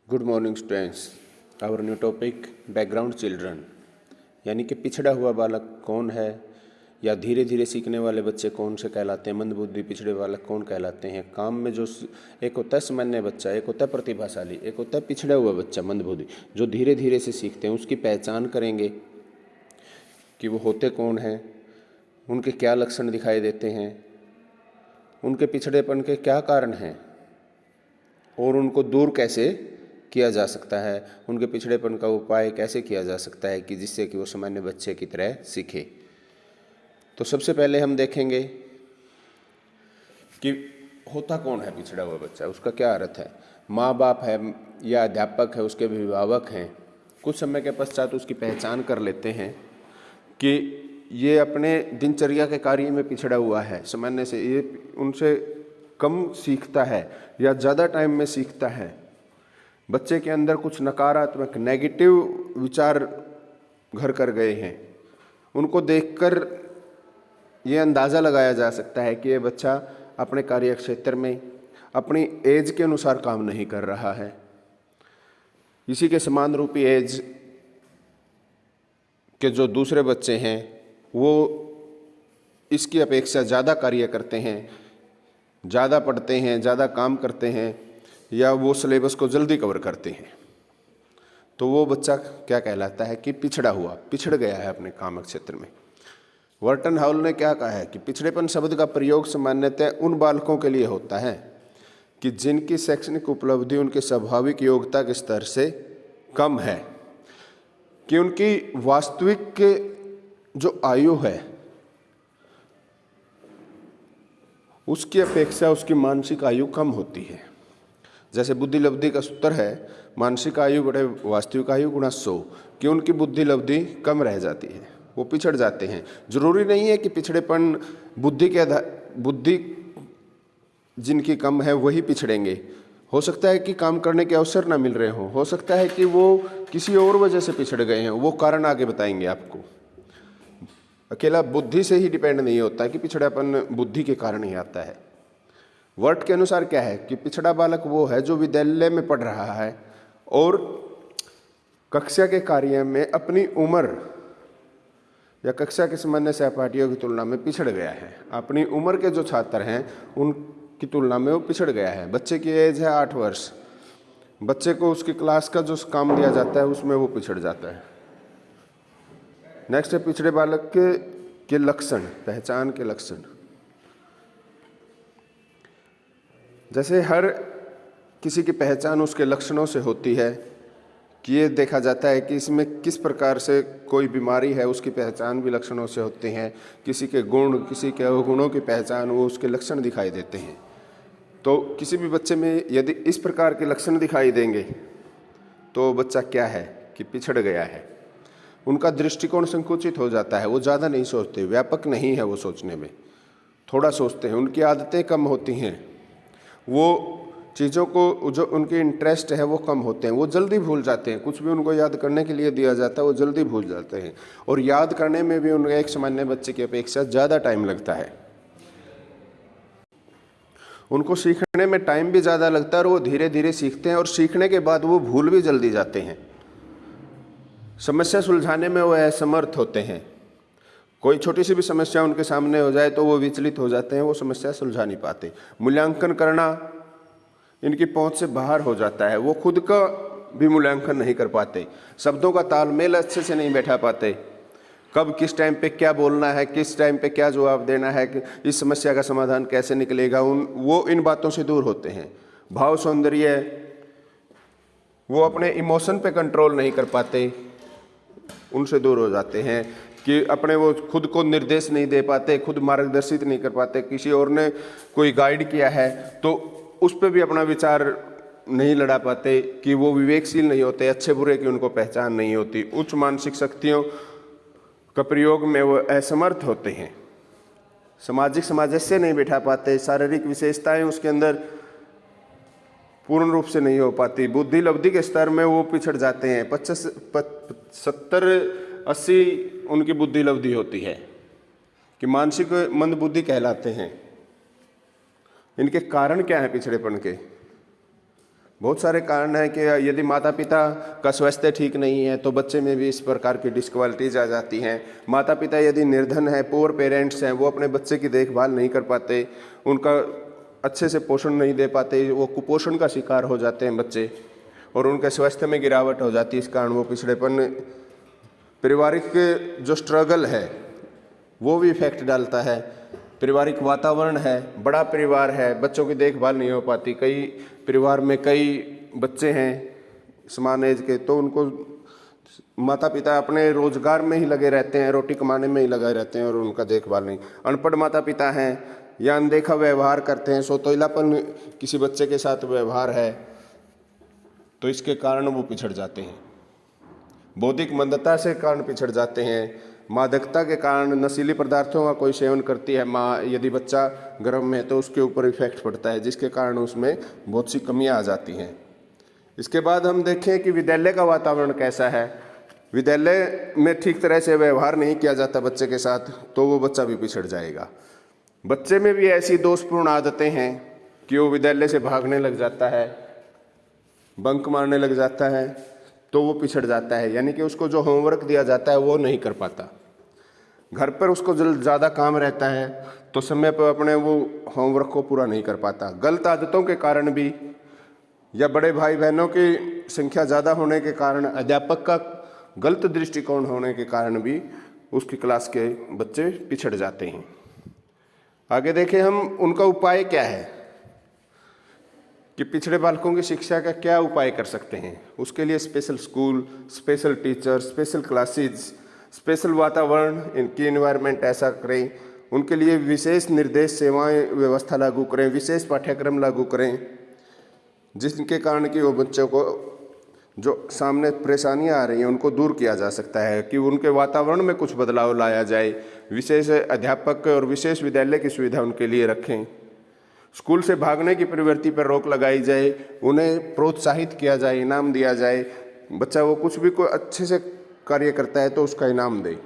Good morning students. Our new topic background children, यानी कि पिछड़ा हुआ बालक कौन है या धीरे धीरे सीखने वाले बच्चे कौन से कहलाते हैं, मंदबुद्धि पिछड़े बालक कौन कहलाते हैं। काम में जो एक होता है सामान्य बच्चा, एक होता है प्रतिभाशाली, एक होता है पिछड़ा हुआ बच्चा मंदबुद्धि, जो धीरे धीरे से सीखते हैं। उसकी पहचान करेंगे कि वो होते कौन हैं, उनके क्या लक्षण दिखाई देते हैं, उनके पिछड़ेपन के क्या कारण हैं और उनको दूर कैसे किया जा सकता है, उनके पिछड़ेपन का उपाय कैसे किया जा सकता है कि जिससे कि वो सामान्य बच्चे की तरह सीखे। तो सबसे पहले हम देखेंगे कि होता कौन है पिछड़ा हुआ बच्चा, उसका क्या अर्थ है। माँ बाप है या अध्यापक है, उसके अभिभावक हैं, कुछ समय के पश्चात उसकी पहचान कर लेते हैं कि ये अपने दिनचर्या के कार्य में पिछड़ा हुआ है, सामान्य से ये उनसे कम सीखता है या ज़्यादा टाइम में सीखता है। बच्चे के अंदर कुछ नकारात्मक नेगेटिव विचार घर कर गए हैं। उनको देखकर ये अंदाज़ा लगाया जा सकता है कि ये बच्चा अपने कार्य क्षेत्र में अपनी एज के अनुसार काम नहीं कर रहा है। इसी के समान रूपी एज के जो दूसरे बच्चे हैं वो इसकी अपेक्षा ज़्यादा कार्य करते हैं, ज़्यादा पढ़ते हैं, ज़्यादा काम करते हैं या वो सिलेबस को जल्दी कवर करते हैं। तो वो बच्चा क्या कहलाता है कि पिछड़ा हुआ, पिछड़ गया है अपने काम क्षेत्र में। वर्टन हाउल ने क्या कहा है कि पिछड़ेपन शब्द का प्रयोग सामान्यतः उन बालकों के लिए होता है कि जिनकी शैक्षणिक उपलब्धि उनके स्वाभाविक योग्यता के स्तर से कम है, कि उनकी वास्तविक जो आयु है उसकी अपेक्षा उसकी मानसिक आयु कम होती है। जैसे बुद्धि लब्धि का सूत्र है मानसिक आयु बड़े वास्तविक आयु गुणा 100, कि उनकी बुद्धि लब्धि कम रह जाती है, वो पिछड़ जाते हैं। जरूरी नहीं है कि पिछड़ेपन बुद्धि जिनकी कम है वही पिछड़ेंगे। हो सकता है कि काम करने के अवसर ना मिल रहे हों, हो सकता है कि वो किसी और वजह से पिछड़ गए हैं, वो कारण आगे बताएंगे आपको। अकेला बुद्धि से ही डिपेंड नहीं होता कि पिछड़ापन बुद्धि के कारण ही आता है। वर्ट के अनुसार क्या है कि पिछड़ा बालक वो है जो विद्यालय में पढ़ रहा है और कक्षा के कार्य में अपनी उम्र या कक्षा के सामान्य सहपाठियों की तुलना में पिछड़ गया है। अपनी उम्र के जो छात्र हैं उनकी तुलना में वो पिछड़ गया है। बच्चे की एज है 8 वर्ष, बच्चे को उसकी क्लास का जो काम दिया जाता है उसमें वो पिछड़ जाता है। नेक्स्ट है पिछड़े बालक के लक्षण, पहचान के लक्षण। जैसे हर किसी की पहचान उसके लक्षणों से होती है कि ये देखा जाता है कि इसमें किस प्रकार से कोई बीमारी है, उसकी पहचान भी लक्षणों से होती हैं। किसी के गुण, किसी के अवगुणों की पहचान वो उसके लक्षण दिखाई देते हैं। तो किसी भी बच्चे में यदि इस प्रकार के लक्षण दिखाई देंगे तो बच्चा क्या है कि पिछड़ गया है। उनका दृष्टिकोण संकुचित हो जाता है, वो ज़्यादा नहीं सोचते, व्यापक नहीं है वो सोचने में, थोड़ा सोचते हैं। उनकी आदतें कम होती हैं, वो चीज़ों को जो उनके इंटरेस्ट है वो कम होते हैं, वो जल्दी भूल जाते हैं। कुछ भी उनको याद करने के लिए दिया जाता है वो जल्दी भूल जाते हैं, और याद करने में भी उनका एक सामान्य बच्चे की अपेक्षा ज़्यादा टाइम लगता है। उनको सीखने में टाइम भी ज़्यादा लगता है और वो धीरे धीरे सीखते हैं, और सीखने के बाद वो भूल भी जल्दी जाते हैं। समस्या सुलझाने में वो असमर्थ होते हैं। कोई छोटी सी भी समस्या उनके सामने हो जाए तो वो विचलित हो जाते हैं, वो समस्या सुलझा नहीं पाते। मूल्यांकन करना इनकी पहुंच से बाहर हो जाता है, वो खुद का भी मूल्यांकन नहीं कर पाते। शब्दों का तालमेल अच्छे से नहीं बैठा पाते, कब किस टाइम पे क्या बोलना है, किस टाइम पे क्या जवाब देना है, कि इस समस्या का समाधान कैसे निकलेगा, वो इन बातों से दूर होते हैं। भाव सौंदर्य, वो अपने इमोशन पे कंट्रोल नहीं कर पाते, उनसे दूर हो जाते हैं। कि अपने वो खुद को निर्देश नहीं दे पाते, खुद मार्गदर्शित नहीं कर पाते। किसी और ने कोई गाइड किया है तो उस पर भी अपना विचार नहीं लड़ा पाते, कि वो विवेकशील नहीं होते, अच्छे बुरे की उनको पहचान नहीं होती। उच्च मानसिक शक्तियों का प्रयोग में वो असमर्थ होते हैं। सामाजिक सामंजस्य नहीं बिठा पाते, शारीरिक विशेषताएं उसके अंदर पूर्ण रूप से नहीं हो पाती। बुद्धि लब्धि के स्तर में वो पिछड़ जाते हैं। 70-80 उनकी बुद्धि लब्धि होती है कि मानसिक मंद बुद्धि कहलाते हैं। इनके कारण क्या है पिछड़ेपन के? बहुत सारे कारण हैं कि यदि माता पिता का स्वास्थ्य ठीक नहीं है तो बच्चे में भी इस प्रकार की डिसक्वालिटीज आ जाती हैं। माता पिता यदि निर्धन है, पुअर पेरेंट्स हैं, वो अपने बच्चे की देखभाल नहीं कर पाते, उनका अच्छे से पोषण नहीं दे पाते, वो कुपोषण का शिकार हो जाते हैं बच्चे और उनके स्वास्थ्य में गिरावट हो जाती है। इस कारण वो पिछड़ेपन, पारिवारिक जो स्ट्रगल है वो भी इफेक्ट डालता है। पारिवारिक वातावरण है, बड़ा परिवार है, बच्चों की देखभाल नहीं हो पाती, कई परिवार में कई बच्चे हैं समान एज के, तो उनको माता पिता अपने रोजगार में ही लगे रहते हैं, रोटी कमाने में ही लगे रहते हैं और उनका देखभाल नहीं। अनपढ़ माता पिता हैं या अनदेखा व्यवहार करते हैं, सोतोइलापन किसी बच्चे के साथ व्यवहार है, तो इसके कारण वो पिछड़ जाते हैं। बौद्धिक मंदता से कारण पिछड़ जाते हैं। मादकता के कारण, नशीली पदार्थों का कोई सेवन करती है माँ, यदि बच्चा गर्भ में है तो उसके ऊपर इफेक्ट पड़ता है, जिसके कारण उसमें बहुत सी कमियां आ जाती हैं। इसके बाद हम देखें कि विद्यालय का वातावरण कैसा है। विद्यालय में ठीक तरह से व्यवहार नहीं किया जाता बच्चे के साथ, तो वो बच्चा भी पिछड़ जाएगा। बच्चे में भी ऐसी दोषपूर्ण आदतें हैं कि वो विद्यालय से भागने लग जाता है, बंक मारने लग जाता है, तो वो पिछड़ जाता है। यानी कि उसको जो होमवर्क दिया जाता है वो नहीं कर पाता। घर पर उसको ज़्यादा काम रहता है तो समय पर अपने वो होमवर्क को पूरा नहीं कर पाता। गलत आदतों के कारण भी या बड़े भाई बहनों की संख्या ज़्यादा होने के कारण, अध्यापक का गलत दृष्टिकोण होने के कारण भी उसकी क्लास के बच्चे पिछड़ जाते हैं। आगे देखें हम उनका उपाय क्या है कि पिछड़े बालकों की शिक्षा का क्या उपाय कर सकते हैं। उसके लिए special school, special teacher, special classes, special वातावरण, इनकी एनवायरनमेंट ऐसा करें, उनके लिए विशेष निर्देश सेवाएं व्यवस्था लागू करें, विशेष पाठ्यक्रम लागू करें, जिनके कारण कि वो बच्चों को जो सामने परेशानियां आ रही हैं उनको दूर किया जा सकता है, कि उनके वातावरण में कुछ बदलाव लाया जाए। विशेष अध्यापक और विशेष विद्यालय की सुविधा उनके लिए रखें। स्कूल से भागने की प्रवृत्ति पर रोक लगाई जाए, उन्हें प्रोत्साहित किया जाए, इनाम दिया जाए। बच्चा वो कुछ भी कोई अच्छे से कार्य करता है तो उसका इनाम दे।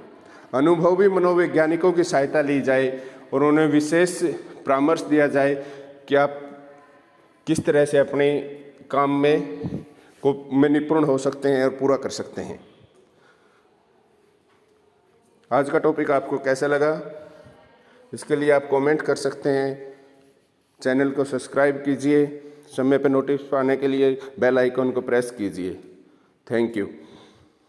अनुभवी मनोवैज्ञानिकों की सहायता ली जाए और उन्हें विशेष परामर्श दिया जाए कि आप किस तरह से अपने काम में निपुण हो सकते हैं और पूरा कर सकते हैं। आज का टॉपिक आपको कैसा लगा, इसके लिए आप कमेंट कर सकते हैं। चैनल को सब्सक्राइब कीजिए, समय पर नोटिस पाने के लिए बेल आइकन को प्रेस कीजिए। Thank you.